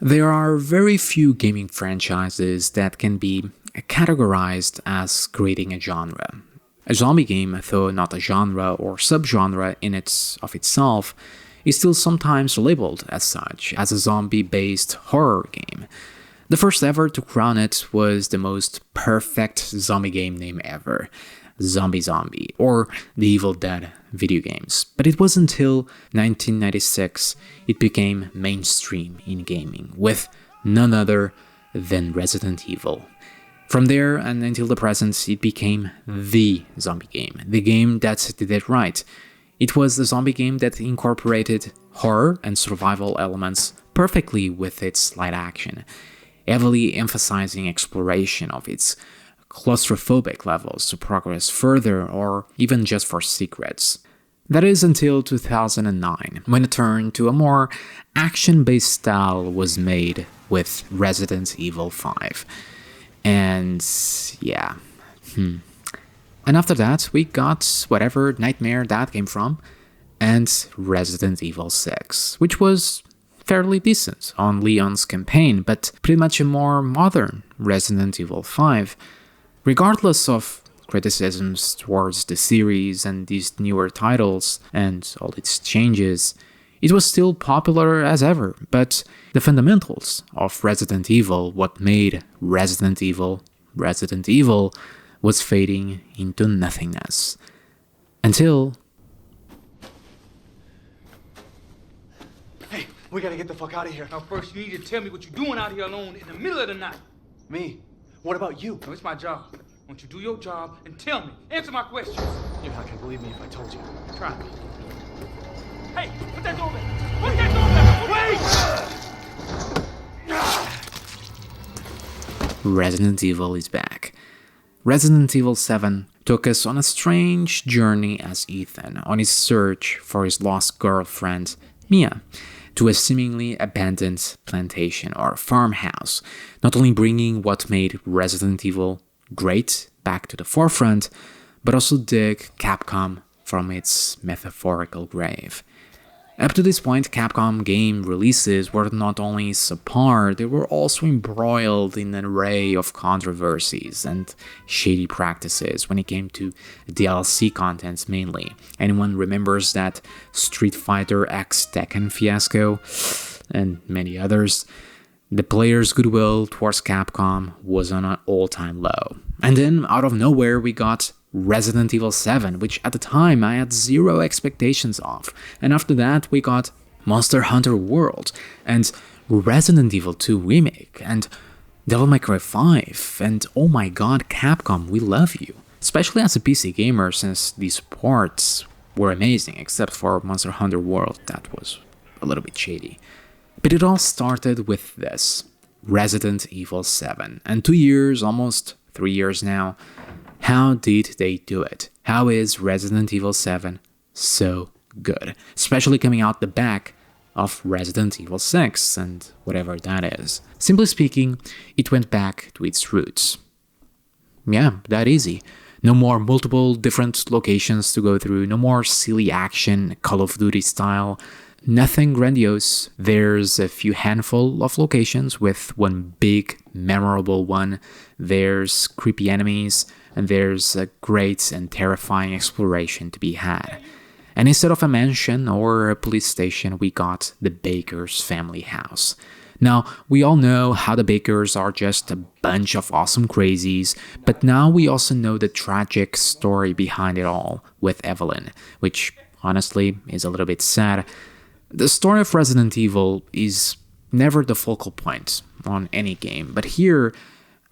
There are very few gaming franchises that can be categorized as creating a genre. A zombie game, though not a genre or subgenre in of itself, is still sometimes labeled as such, as a zombie-based horror game. The first ever to crown it was the most perfect zombie game name ever, Zombie, or the Evil Dead video games. But it wasn't until 1996 it became mainstream in gaming, with none other than Resident Evil. From there and until the present, it became the zombie game, the game that did it right. It was the zombie game that incorporated horror and survival elements perfectly with its light action, heavily emphasizing exploration of its claustrophobic levels to progress further or even just for secrets. That is until 2009, when a turn to a more action-based style was made with Resident Evil 5. And yeah, And after that, we got whatever nightmare that came from, and Resident Evil 6, which was fairly decent on Leon's campaign, but pretty much a more modern Resident Evil 5. Regardless of criticisms towards the series and these newer titles and all its changes, it was still popular as ever, but the fundamentals of Resident Evil, what made Resident Evil, was fading into nothingness. Until... Hey, we gotta get the fuck out of here. Now first you need to tell me what you're doing out here alone in the middle of the night. Me? What about you? No, it's my job. Won't you do your job and tell me? Answer my questions. You're not gonna believe me if I told you. Try me. Hey, put that door back. Put that door back. Wait! Resident Evil is back. Resident Evil 7 took us on a strange journey as Ethan, on his search for his lost girlfriend, Mia, to a seemingly abandoned plantation or farmhouse, not only bringing what made Resident Evil great back to the forefront, but also dig Capcom from its metaphorical grave. Up to this point, Capcom game releases were not only subpar, they were also embroiled in an array of controversies and shady practices when it came to DLC contents mainly. Anyone remembers that Street Fighter X Tekken fiasco? And many others. The players' goodwill towards Capcom was on an all-time low. And then, out of nowhere, we got Resident Evil 7, which at the time I had zero expectations of. And after that, we got Monster Hunter World, and Resident Evil 2 Remake, and Devil May Cry 5, and oh my god, Capcom, we love you. Especially as a PC gamer, since these ports were amazing, except for Monster Hunter World, that was a little bit shady. But it all started with this, Resident Evil 7, and 2 years, almost 3 years now. How did they do it? How is Resident Evil 7 so good? Especially coming out the back of Resident Evil 6 and whatever that is. Simply speaking, it went back to its roots. Yeah, that easy. No more multiple different locations to go through, no more silly action, Call of Duty style. Nothing grandiose. There's a few handful of locations with one big, memorable one. There's creepy enemies, and there's a great and terrifying exploration to be had. And instead of a mansion or a police station, we got the Baker's family house. Now, we all know how the Bakers are just a bunch of awesome crazies, but now we also know the tragic story behind it all with Evelyn, which honestly is a little bit sad. The story of Resident Evil is never the focal point on any game, but here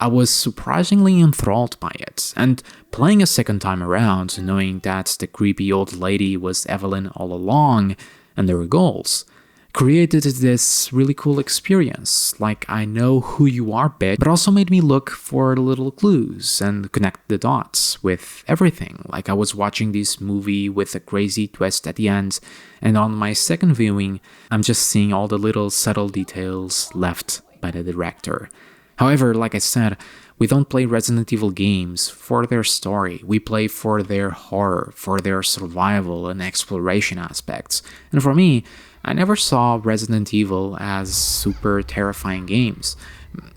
I was surprisingly enthralled by it, and playing a second time around, knowing that the creepy old lady was Evelyn all along, and there were goals, created this really cool experience, like I know who you are bit, but also made me look for little clues and connect the dots with everything, like I was watching this movie with a crazy twist at the end, and on my second viewing, I'm just seeing all the little subtle details left by the director. However, like I said, we don't play Resident Evil games for their story, we play for their horror, for their survival and exploration aspects, and for me, I never saw Resident Evil as super terrifying games.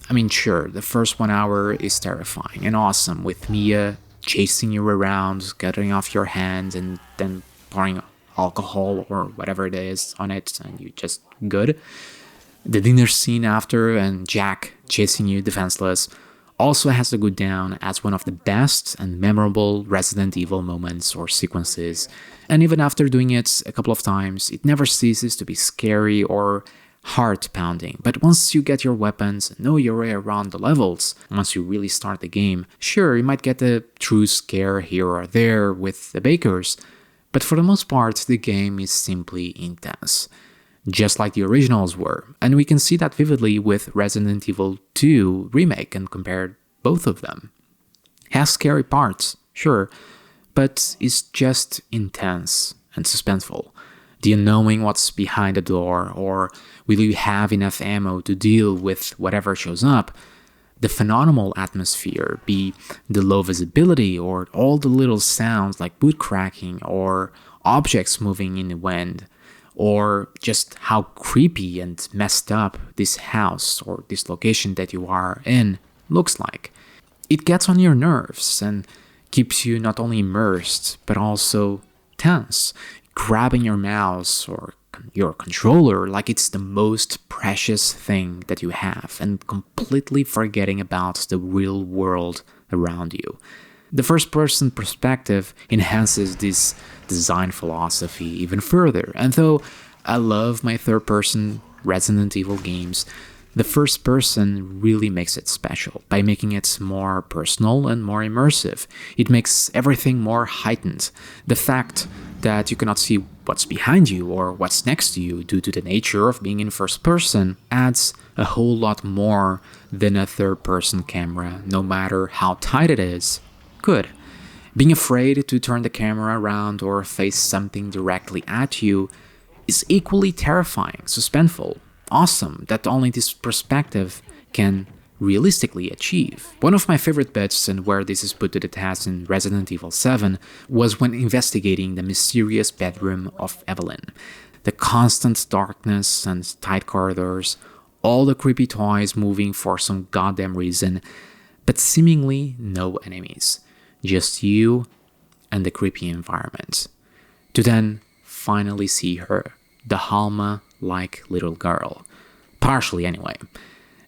I mean, sure, the first 1 hour is terrifying and awesome, with Mia chasing you around, cutting off your hand, and then pouring alcohol or whatever it is on it, and you just good. The dinner scene after and Jack chasing you defenseless also has to go down as one of the best and memorable Resident Evil moments or sequences, and even after doing it a couple of times, it never ceases to be scary or heart-pounding. But once you get your weapons and know your way around the levels, once you really start the game, sure, you might get a true scare here or there with the bakers, but for the most part, the game is simply intense, just like the originals were, and we can see that vividly with Resident Evil 2 Remake and compare both of them. Has scary parts, sure, but is just intense and suspenseful. The unknowing what's behind the door, or will you have enough ammo to deal with whatever shows up, the phenomenal atmosphere, be the low visibility or all the little sounds like boot cracking or objects moving in the wind, or just how creepy and messed up this house or this location that you are in looks like. It gets on your nerves and keeps you not only immersed, but also tense, grabbing your mouse or your controller like it's the most precious thing that you have, and completely forgetting about the real world around you. The first-person perspective enhances this design philosophy even further, and though I love my third-person Resident Evil games, the first person really makes it special by making it more personal and more immersive. It makes everything more heightened. The fact that you cannot see what's behind you or what's next to you due to the nature of being in first person adds a whole lot more than a third-person camera, no matter how tight it is. Good. Being afraid to turn the camera around or face something directly at you is equally terrifying, suspenseful, awesome that only this perspective can realistically achieve. One of my favorite bits, and where this is put to the test in Resident Evil 7, was when investigating the mysterious bedroom of Evelyn. The constant darkness and tight corridors, all the creepy toys moving for some goddamn reason, but seemingly no enemies. Just you and the creepy environment. To then finally see her, the Halma-like little girl. Partially anyway.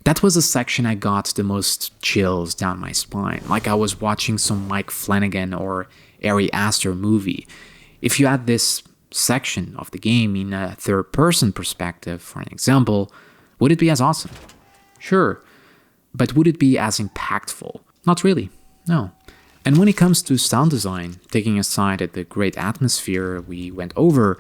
That was the section I got the most chills down my spine, like I was watching some Mike Flanagan or Ari Aster movie. If you add this section of the game in a third-person perspective, for an example, would it be as awesome? Sure. But would it be as impactful? Not really. No. And when it comes to sound design, taking aside the great atmosphere we went over,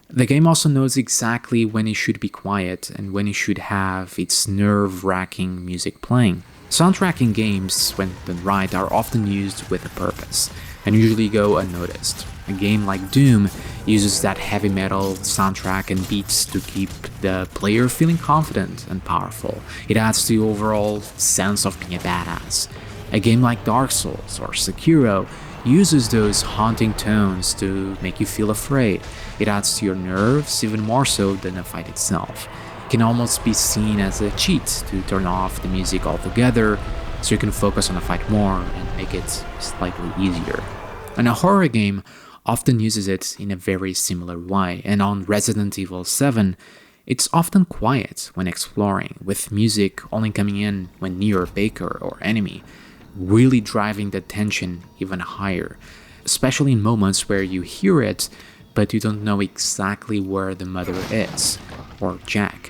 the game also knows exactly when it should be quiet and when it should have its nerve-wracking music playing. Soundtrack in games, when done right, are often used with a purpose, and usually go unnoticed. A game like Doom uses that heavy metal soundtrack and beats to keep the player feeling confident and powerful. It adds to the overall sense of being a badass. A game like Dark Souls or Sekiro uses those haunting tones to make you feel afraid. It adds to your nerves even more so than the fight itself. It can almost be seen as a cheat to turn off the music altogether so you can focus on the fight more and make it slightly easier. And a horror game often uses it in a very similar way, and on Resident Evil 7, it's often quiet when exploring, with music only coming in when near a baker or enemy, really driving the tension even higher, especially in moments where you hear it, but you don't know exactly where the mother is, or Jack,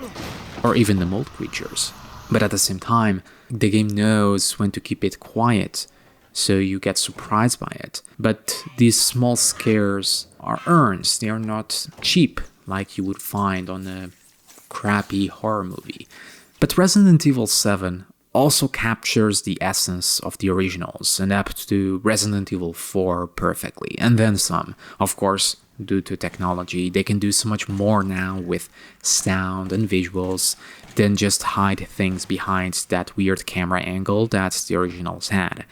or even the mold creatures. But at the same time, the game knows when to keep it quiet, so you get surprised by it. But these small scares are earned, they are not cheap like you would find on a crappy horror movie. But Resident Evil 7 also captures the essence of the originals and up to Resident Evil 4 perfectly, and then some. Of course, due to technology, they can do so much more now with sound and visuals than just hide things behind that weird camera angle that the originals had.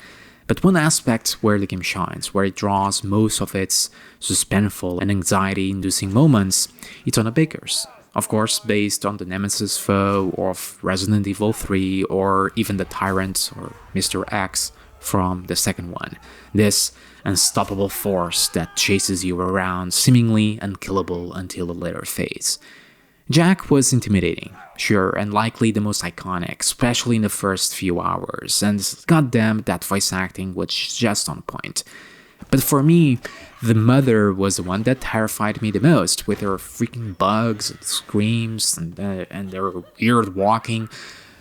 But one aspect where the game shines, where it draws most of its suspenseful and anxiety-inducing moments, it's on the bakers. Of course, based on the nemesis foe of Resident Evil 3 or even the Tyrant or Mr. X from the second one. This unstoppable force that chases you around, seemingly unkillable until a later phase. Jack was intimidating, sure, and likely the most iconic, especially in the first few hours, and goddamn, that voice acting was just on point. But for me, the mother was the one that terrified me the most, with her freaking bugs and screams and their weird walking.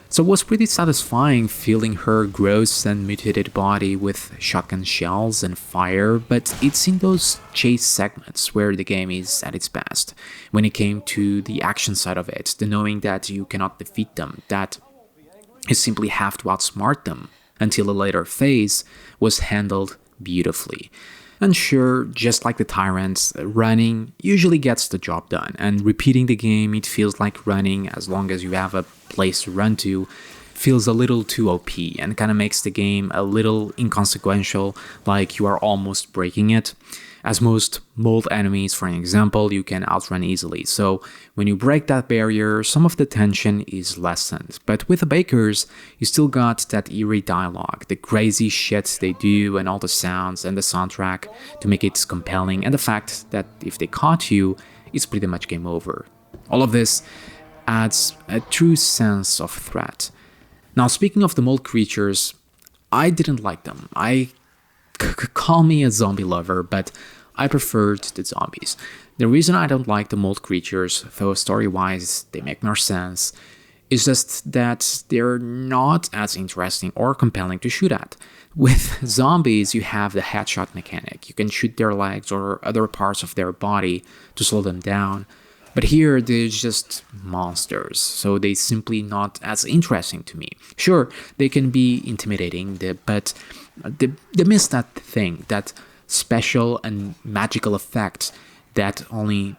So it was pretty satisfying feeling her gross and mutated body with shotgun shells and fire, but it's in those chase segments where the game is at its best. When it came to the action side of it, the knowing that you cannot defeat them, that you simply have to outsmart them until a later phase, was handled beautifully. And sure, just like the Tyrants, running usually gets the job done, and repeating the game, it feels like running as long as you have a place to run to, feels a little too OP and kind of makes the game a little inconsequential, like you are almost breaking it. As most mold enemies, for an example, you can outrun easily, so when you break that barrier, some of the tension is lessened. But with the Bakers, you still got that eerie dialogue, the crazy shit they do and all the sounds and the soundtrack to make it compelling, and the fact that if they caught you, it's pretty much game over. All of this adds a true sense of threat. Now, speaking of the mold creatures, I didn't like them. Call me a zombie lover, but I preferred the zombies. The reason I don't like the mold creatures, though story-wise they make more sense, is just that they're not as interesting or compelling to shoot at. With zombies, you have the headshot mechanic. You can shoot their legs or other parts of their body to slow them down. But here, they're just monsters, so they're simply not as interesting to me. Sure, they can be intimidating, but they miss that thing, that special and magical effect that only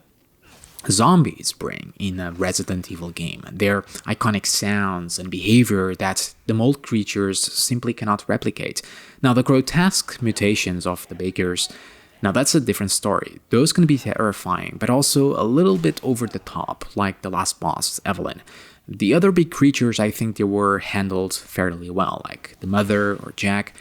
zombies bring in a Resident Evil game. Their iconic sounds and behavior that the mold creatures simply cannot replicate. Now, the grotesque mutations of the Bakers, now that's a different story. Those can be terrifying, but also a little bit over the top, like the last boss, Evelyn. The other big creatures, I think they were handled fairly well, like the Mother or Jack.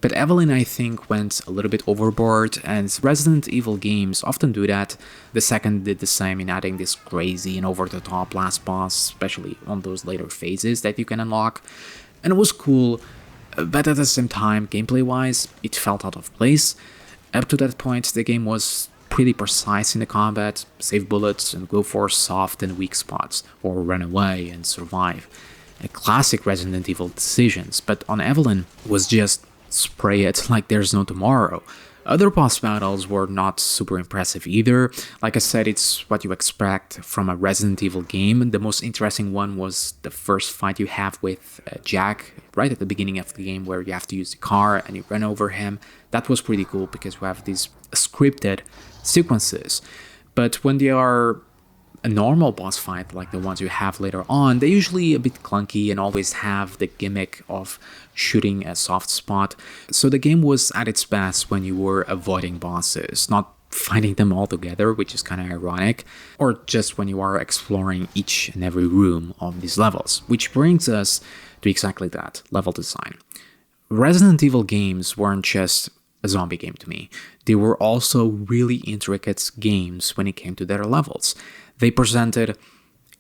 But Evelyn, I think, went a little bit overboard, and Resident Evil games often do that. The second did the same in adding this crazy and over-the-top last boss, especially on those later phases that you can unlock. And it was cool, but at the same time, gameplay-wise, it felt out of place. Up to that point, the game was pretty precise in the combat, save bullets and go for soft and weak spots, or run away and survive. A classic Resident Evil decisions, but on Evelyn was just spray it like there's no tomorrow. Other boss battles were not super impressive either. Like I said, it's what you expect from a Resident Evil game. The most interesting one was the first fight you have with Jack, right at the beginning of the game, where you have to use the car and you run over him. That was pretty cool because you have these scripted sequences. But when they are a normal boss fight, like the ones you have later on, they're usually a bit clunky and always have the gimmick of shooting a soft spot. So the game was at its best when you were avoiding bosses, not fighting them all together, which is kind of ironic, or just when you are exploring each and every room of these levels, which brings us to exactly that, level design. Resident Evil games weren't just a zombie game to me. They were also really intricate games when it came to their levels. They presented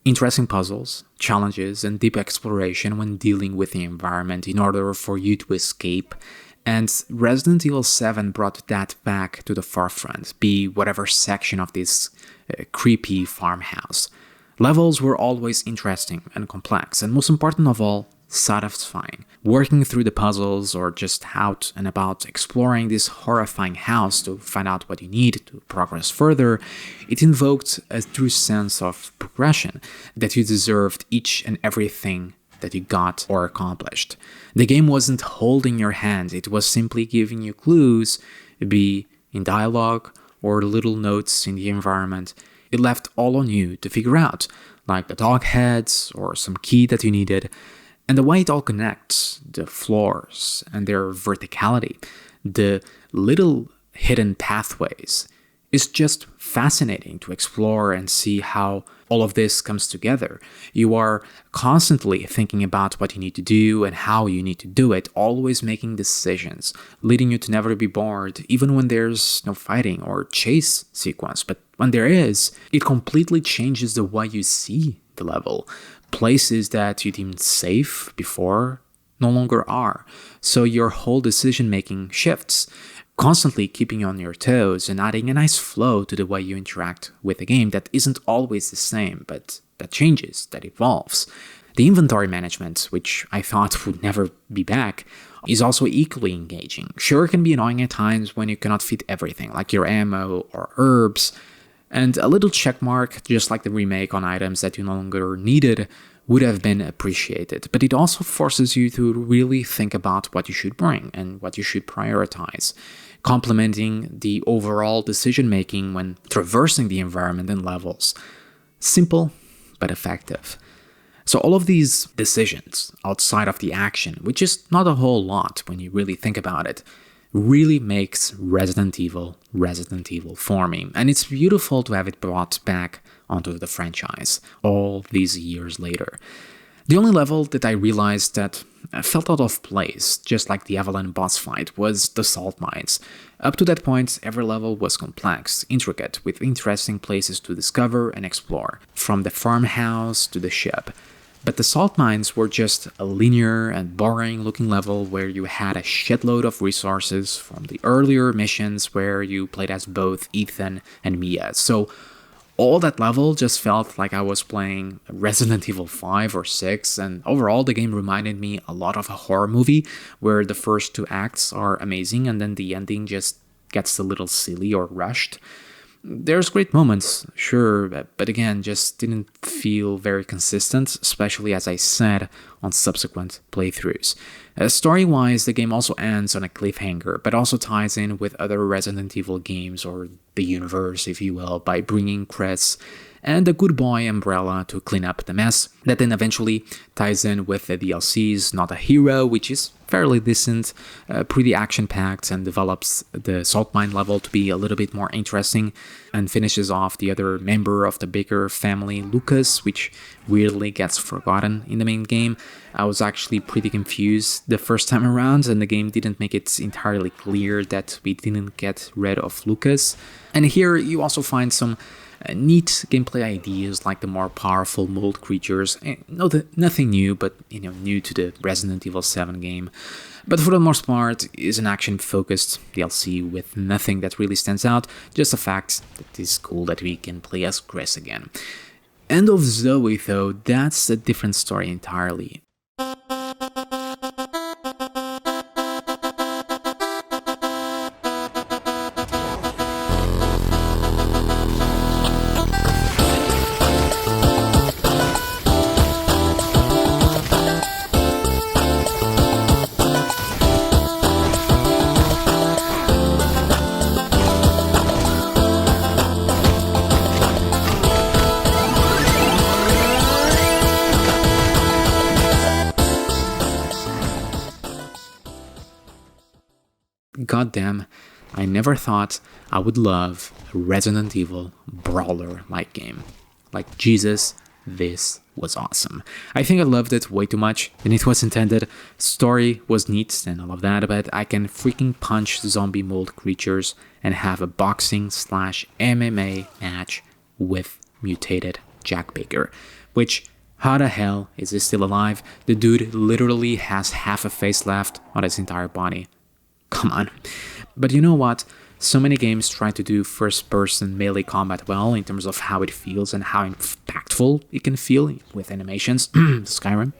interesting puzzles, challenges, and deep exploration when dealing with the environment in order for you to escape, and Resident Evil 7 brought that back to the forefront, be whatever section of this creepy farmhouse. Levels were always interesting and complex, and most important of all, satisfying. Working through the puzzles or just out and about exploring this horrifying house to find out what you need to progress further, it invoked a true sense of progression, that you deserved each and everything that you got or accomplished. The game wasn't holding your hand, it was simply giving you clues, be in dialogue or little notes in the environment. It left all on you to figure out, like the dog heads or some key that you needed. And the way it all connects, the floors and their verticality, the little hidden pathways, It's just fascinating to explore and see how all of this comes together. You are constantly thinking about what you need to do and how you need to do it, always making decisions, leading you to never be bored, even when there's no fighting or chase sequence. But when there is, it completely changes the way you see the level. Places that you deemed safe before no longer are. So your whole decision making shifts, constantly keeping you on your toes and adding a nice flow to the way you interact with the game that isn't always the same, but that changes, that evolves. The inventory management, which I thought would never be back, is also equally engaging. Sure, it can be annoying at times when you cannot fit everything, like your ammo or herbs, and a little checkmark, just like the remake on items that you no longer needed, would have been appreciated. But it also forces you to really think about what you should bring and what you should prioritize, complementing the overall decision-making when traversing the environment and levels. Simple, but effective. So all of these decisions outside of the action, which is not a whole lot when you really think about it, really makes Resident Evil for me. And it's beautiful to have it brought back onto the franchise all these years later. The only level that I realized that felt out of place, just like the Evelyn boss fight, was the salt mines. Up to that point, every level was complex, intricate, with interesting places to discover and explore, from the farmhouse to the ship. But the salt mines were just a linear and boring looking level where you had a shitload of resources from the earlier missions where you played as both Ethan and Mia. So all that level just felt like I was playing Resident Evil 5 or 6, and overall the game reminded me a lot of a horror movie where the first two acts are amazing and then the ending just gets a little silly or rushed. There's great moments, sure, but again, just didn't feel very consistent, especially as I said on subsequent playthroughs. Story-wise, the game also ends on a cliffhanger, but also ties in with other Resident Evil games, or the universe, if you will, by bringing Chris and the good boy Umbrella to clean up the mess, that then eventually ties in with the DLCs Not a Hero, which is fairly decent, pretty action-packed, and develops the salt mine level to be a little bit more interesting, and finishes off the other member of the Baker family, Lucas, which weirdly gets forgotten in the main game. I was actually pretty confused the first time around, and the game didn't make it entirely clear that we didn't get rid of Lucas. And here you also find some neat gameplay ideas like the more powerful mold creatures. Nothing new, but new to the Resident Evil 7 game. But for the most part, is an action-focused DLC with nothing that really stands out, just the fact that it is cool that we can play as Chris again. End of Zoe though, that's a different story entirely. Goddamn, I never thought I would love a Resident Evil brawler-like game. Like, Jesus, this was awesome. I think I loved it way too much than it was intended. Story was neat and all of that, but I can freaking punch zombie mold creatures and have a boxing/MMA match with mutated Jack Baker, which, how the hell is he still alive? The dude literally has half a face left on his entire body. Come on. But you know what? So many games try to do first-person melee combat well in terms of how it feels and how impactful it can feel with animations, Skyrim.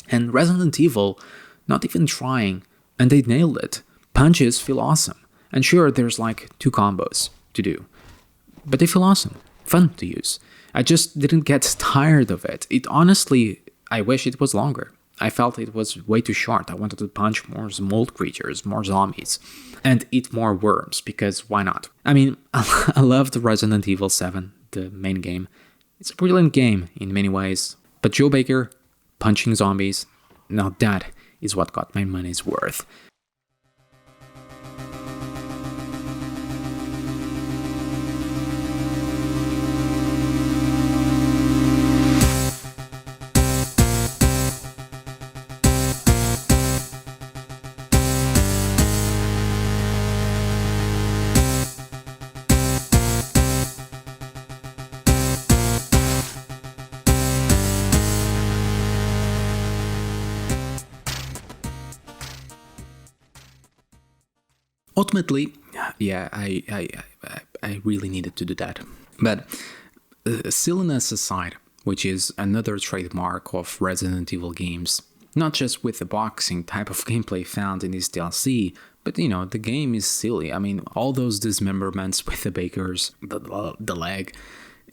And Resident Evil, not even trying, and they nailed it. Punches feel awesome. And sure, there's like 2 combos to do. But they feel awesome, fun to use. I just didn't get tired of it. Honestly, I wish it was longer. I felt it was way too short. I wanted to punch more mold creatures, more zombies, and eat more worms, because why not? I mean, I loved Resident Evil 7, the main game. It's a brilliant game in many ways, but Joe Baker punching zombies, now that is what got my money's worth. Ultimately, yeah, I really needed to do that. But silliness aside, which is another trademark of Resident Evil games, not just with the boxing type of gameplay found in this DLC, but the game is silly. I mean, all those dismemberments with the bakers, the leg,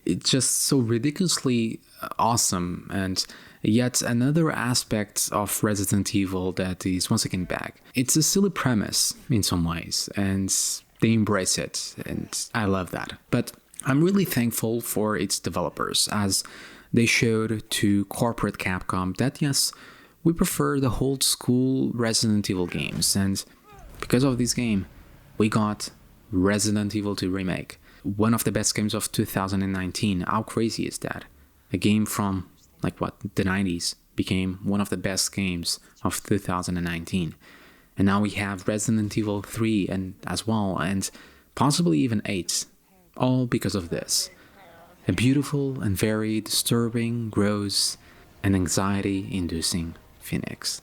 it's just so ridiculously awesome. And yet another aspect of Resident Evil that is once again back. It's a silly premise in some ways, and they embrace it, and I love that. But I'm really thankful for its developers, as they showed to corporate Capcom that yes, we prefer the old school Resident Evil games, and because of this game, we got Resident Evil 2 Remake, one of the best games of 2019. How crazy is that? A game from, the 90s became one of the best games of 2019. And now we have Resident Evil 3 and as well, and possibly even 8, all because of this. A beautiful and very disturbing, gross, and anxiety-inducing Phoenix.